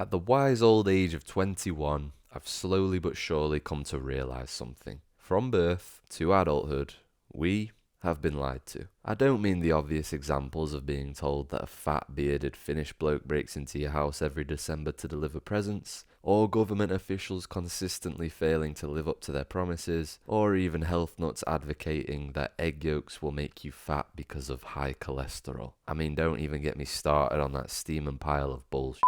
At the wise old age of 21, I've slowly but surely come to realize something. From birth to adulthood, we have been lied to. I don't mean the obvious examples of being told that a fat, bearded Finnish bloke breaks into your house every December to deliver presents, or government officials consistently failing to live up to their promises, or even health nuts advocating that egg yolks will make you fat because of high cholesterol. I mean, don't even get me started on that steaming pile of bullshit.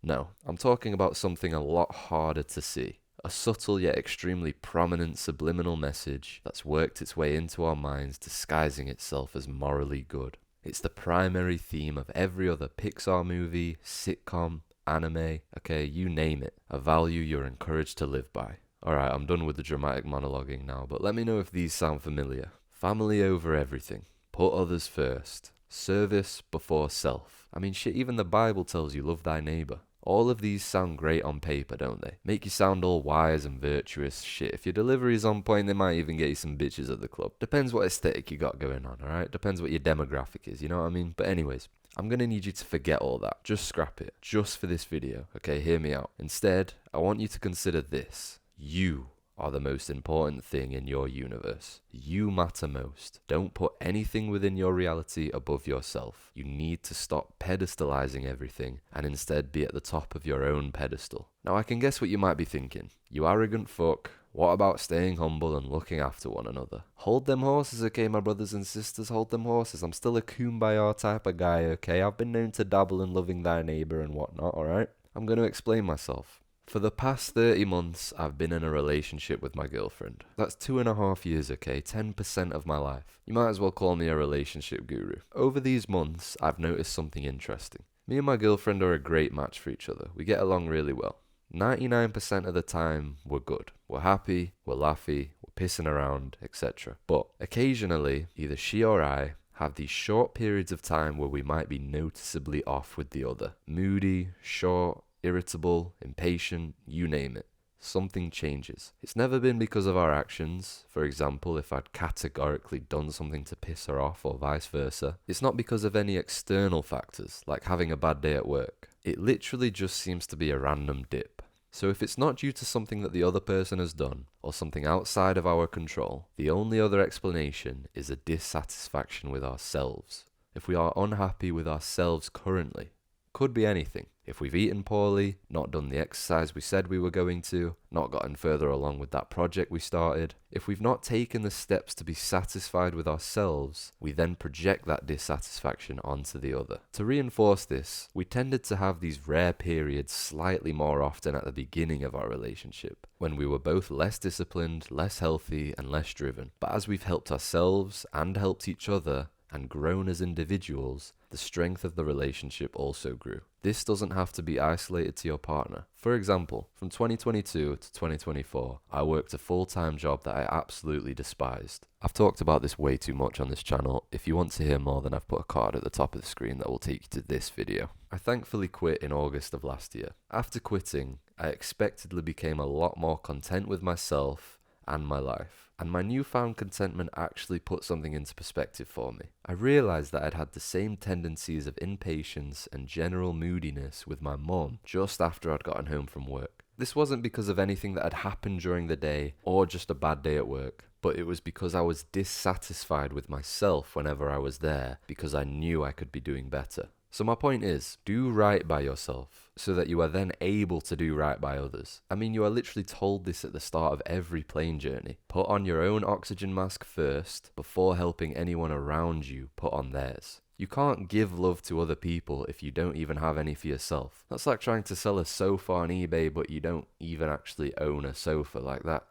No, I'm talking about something a lot harder to see. A subtle yet extremely prominent subliminal message that's worked its way into our minds disguising itself as morally good. It's the primary theme of every other Pixar movie, sitcom, anime, okay, you name it. A value you're encouraged to live by. Alright, I'm done with the dramatic monologuing now, but let me know if these sound familiar. Family over everything. Put others first. Service before self. I mean shit, even the Bible tells you love thy neighbor. All of these sound great on paper, don't they? Make you sound all wise and virtuous. Shit, if your delivery is on point, they might even get you some bitches at the club. Depends what aesthetic you got going on, alright? Depends what your demographic is, you know what I mean? But anyways, I'm gonna need you to forget all that. Just scrap it. Just for this video, okay? Hear me out. Instead, I want you to consider this. You are the most important thing in your universe. You matter most. Don't put anything within your reality above yourself. You need to stop pedestalising everything and instead be at the top of your own pedestal. Now I can guess what you might be thinking. You arrogant fuck. What about staying humble and looking after one another? Hold them horses, okay, my brothers and sisters, hold them horses. I'm still a kumbaya type of guy, okay? I've been known to dabble in loving thy neighbour and whatnot, alright? I'm going to explain myself. For the past 30 months, I've been in a relationship with my girlfriend. That's 2.5 years, okay? 10% of my life. You might as well call me a relationship guru. Over these months, I've noticed something interesting. Me and my girlfriend are a great match for each other. We get along really well. 99% of the time, we're good. We're happy, we're laughy, we're pissing around, etc. But occasionally, either she or I have these short periods of time where we might be noticeably off with the other. Moody, short, irritable, impatient, you name it. Something changes. It's never been because of our actions. For example, if I'd categorically done something to piss her off or vice versa. It's not because of any external factors, like having a bad day at work. It literally just seems to be a random dip. So if it's not due to something that the other person has done, or something outside of our control, the only other explanation is a dissatisfaction with ourselves. If we are unhappy with ourselves currently, could be anything. If we've eaten poorly, not done the exercise we said we were going to, not gotten further along with that project we started, if we've not taken the steps to be satisfied with ourselves, we then project that dissatisfaction onto the other. To reinforce this, we tended to have these rare periods slightly more often at the beginning of our relationship, when we were both less disciplined, less healthy, and less driven. But as we've helped ourselves and helped each other, and grown as individuals, the strength of the relationship also grew. This doesn't have to be isolated to your partner. For example, from 2022 to 2024, I worked a full-time job that I absolutely despised. I've talked about this way too much on this channel. If you want to hear more, then I've put a card at the top of the screen that will take you to this video. I thankfully quit in August of last year. After quitting, I expectedly became a lot more content with myself and my life. And my newfound contentment actually put something into perspective for me. I realised that I'd had the same tendencies of impatience and general moodiness with my mum just after I'd gotten home from work. This wasn't because of anything that had happened during the day or just a bad day at work, but it was because I was dissatisfied with myself whenever I was there because I knew I could be doing better. So my point is, do right by yourself so that you are then able to do right by others. I mean, you are literally told this at the start of every plane journey. Put on your own oxygen mask first before helping anyone around you put on theirs. You can't give love to other people if you don't even have any for yourself. That's like trying to sell a sofa on eBay but you don't even actually own a sofa like that.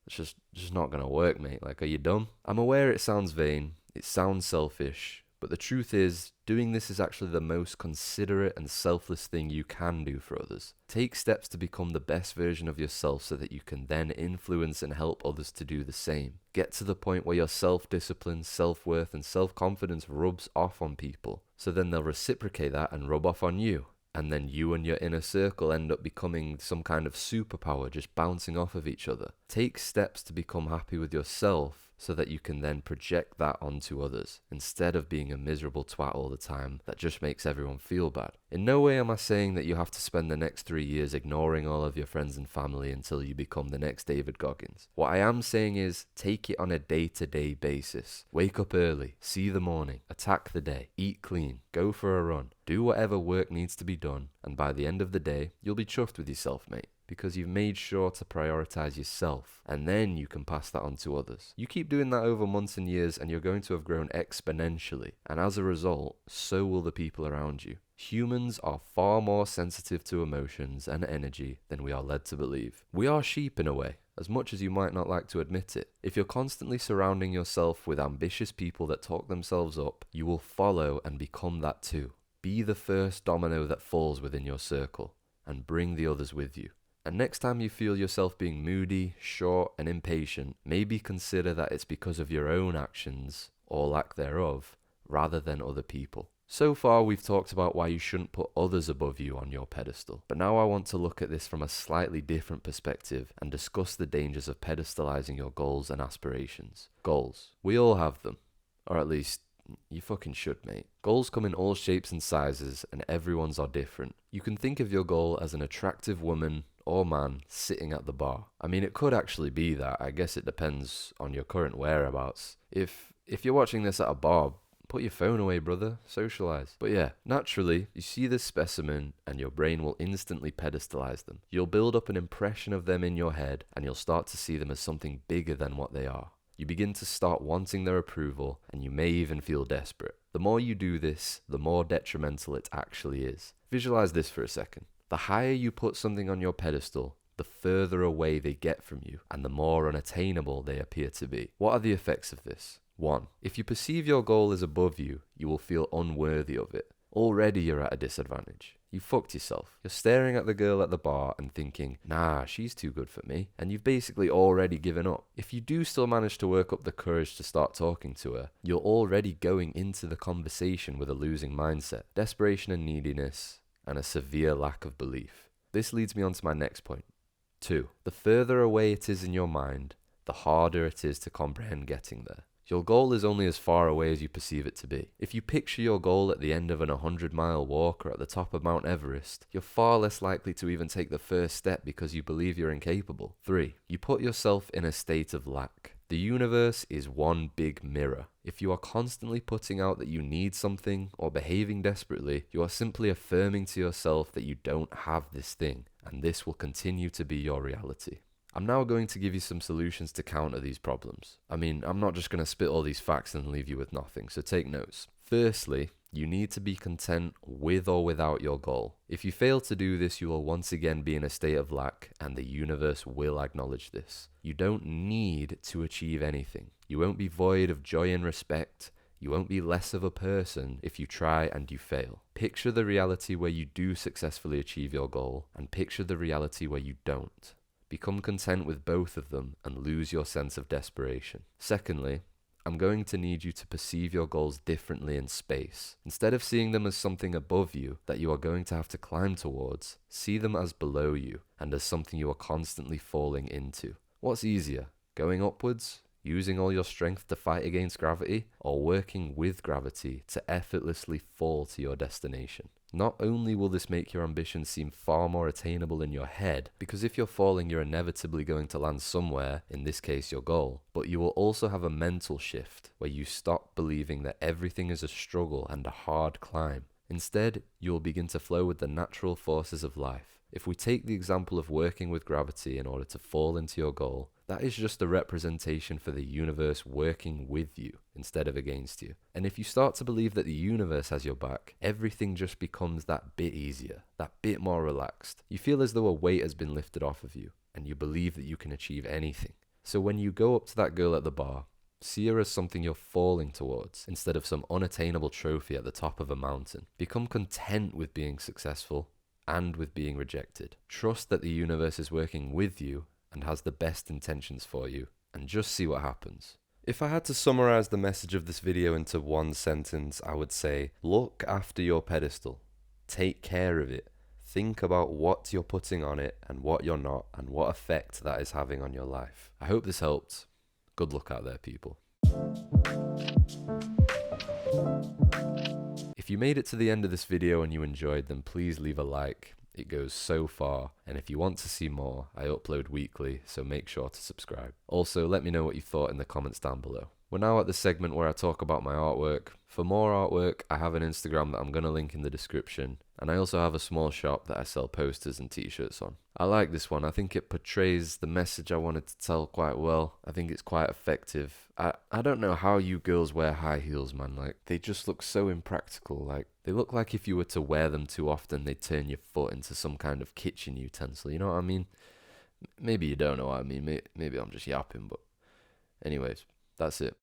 It's just not gonna work, mate. Like, are you dumb? I'm aware it sounds vain, it sounds selfish, but the truth is, doing this is actually the most considerate and selfless thing you can do for others. Take steps to become the best version of yourself so that you can then influence and help others to do the same. Get to the point where your self-discipline, self-worth, and self-confidence rubs off on people, so then they'll reciprocate that and rub off on you. And then you and your inner circle end up becoming some kind of superpower, just bouncing off of each other. Take steps to become happy with yourself so that you can then project that onto others, instead of being a miserable twat all the time that just makes everyone feel bad. In no way am I saying that you have to spend the next 3 years ignoring all of your friends and family until you become the next David Goggins. What I am saying is, take it on a day-to-day basis. Wake up early, see the morning, attack the day, eat clean, go for a run, do whatever work needs to be done, and by the end of the day, you'll be chuffed with yourself, mate, because you've made sure to prioritize yourself, and then you can pass that on to others. You keep doing that over months and years, and you're going to have grown exponentially, and as a result, so will the people around you. Humans are far more sensitive to emotions and energy than we are led to believe. We are sheep in a way, as much as you might not like to admit it. If you're constantly surrounding yourself with ambitious people that talk themselves up, you will follow and become that too. Be the first domino that falls within your circle, and bring the others with you. And next time you feel yourself being moody, short, and impatient, maybe consider that it's because of your own actions, or lack thereof, rather than other people. So far, we've talked about why you shouldn't put others above you on your pedestal. But now I want to look at this from a slightly different perspective and discuss the dangers of pedestalizing your goals and aspirations. Goals. We all have them. Or at least, you fucking should, mate. Goals come in all shapes and sizes, and everyone's are different. You can think of your goal as an attractive woman or man sitting at the bar. I mean, it could actually be that. I guess it depends on your current whereabouts. If you're watching this at a bar, put your phone away, brother. Socialize. But yeah, naturally, you see this specimen and your brain will instantly pedestalize them. You'll build up an impression of them in your head and you'll start to see them as something bigger than what they are. You begin to start wanting their approval and you may even feel desperate. The more you do this, the more detrimental it actually is. Visualize this for a second. The higher you put something on your pedestal, the further away they get from you and the more unattainable they appear to be. What are the effects of this? 1. If you perceive your goal as above you, you will feel unworthy of it. Already you're at a disadvantage. You fucked yourself. You're staring at the girl at the bar and thinking, nah, she's too good for me, and you've basically already given up. If you do still manage to work up the courage to start talking to her, you're already going into the conversation with a losing mindset, desperation and neediness, and a severe lack of belief. This leads me on to my next point. 2. The further away it is in your mind, the harder it is to comprehend getting there. Your goal is only as far away as you perceive it to be. If you picture your goal at the end of an 100-mile walk or at the top of Mount Everest, you're far less likely to even take the first step because you believe you're incapable. 3. You put yourself in a state of lack. The universe is one big mirror. If you are constantly putting out that you need something or behaving desperately, you are simply affirming to yourself that you don't have this thing, and this will continue to be your reality. I'm now going to give you some solutions to counter these problems. I mean, I'm not just going to spit all these facts and leave you with nothing, so take notes. Firstly, you need to be content with or without your goal. If you fail to do this, you will once again be in a state of lack, and the universe will acknowledge this. You don't need to achieve anything. You won't be void of joy and respect. You won't be less of a person if you try and you fail. Picture the reality where you do successfully achieve your goal, and picture the reality where you don't. Become content with both of them and lose your sense of desperation. Secondly, I'm going to need you to perceive your goals differently in space. Instead of seeing them as something above you that you are going to have to climb towards, see them as below you and as something you are constantly falling into. What's easier, going upwards, using all your strength to fight against gravity, or working with gravity to effortlessly fall to your destination? Not only will this make your ambitions seem far more attainable in your head, because if you're falling, you're inevitably going to land somewhere, in this case your goal, but you will also have a mental shift where you stop believing that everything is a struggle and a hard climb. Instead, you will begin to flow with the natural forces of life. If we take the example of working with gravity in order to fall into your goal, that is just a representation for the universe working with you instead of against you. And if you start to believe that the universe has your back, everything just becomes that bit easier, that bit more relaxed. You feel as though a weight has been lifted off of you, and you believe that you can achieve anything. So when you go up to that girl at the bar, see her as something you're falling towards instead of some unattainable trophy at the top of a mountain. Become content with being successful and with being rejected. Trust that the universe is working with you and has the best intentions for you, and just see what happens. If I had to summarize the message of this video into one sentence, I would say, look after your pedestal. Take care of it. Think about what you're putting on it and what you're not, and what effect that is having on your life. I hope this helped. Good luck out there, people. If you made it to the end of this video and you enjoyed, then please leave a like. It goes so far, and if you want to see more, I upload weekly, so make sure to subscribe. Also, let me know what you thought in the comments down below. We're now at the segment where I talk about my artwork. For more artwork, I have an Instagram that I'm going to link in the description, and I also have a small shop that I sell posters and t-shirts on. I like this one. I think it portrays the message I wanted to tell quite well. I think it's quite effective. I don't know how you girls wear high heels, man. Like, they just look so impractical. Like, they look like if you were to wear them too often, they'd turn your foot into some kind of kitchen utensil. You know what I mean? Maybe you don't know what I mean. Maybe I'm just yapping, but anyways, that's it.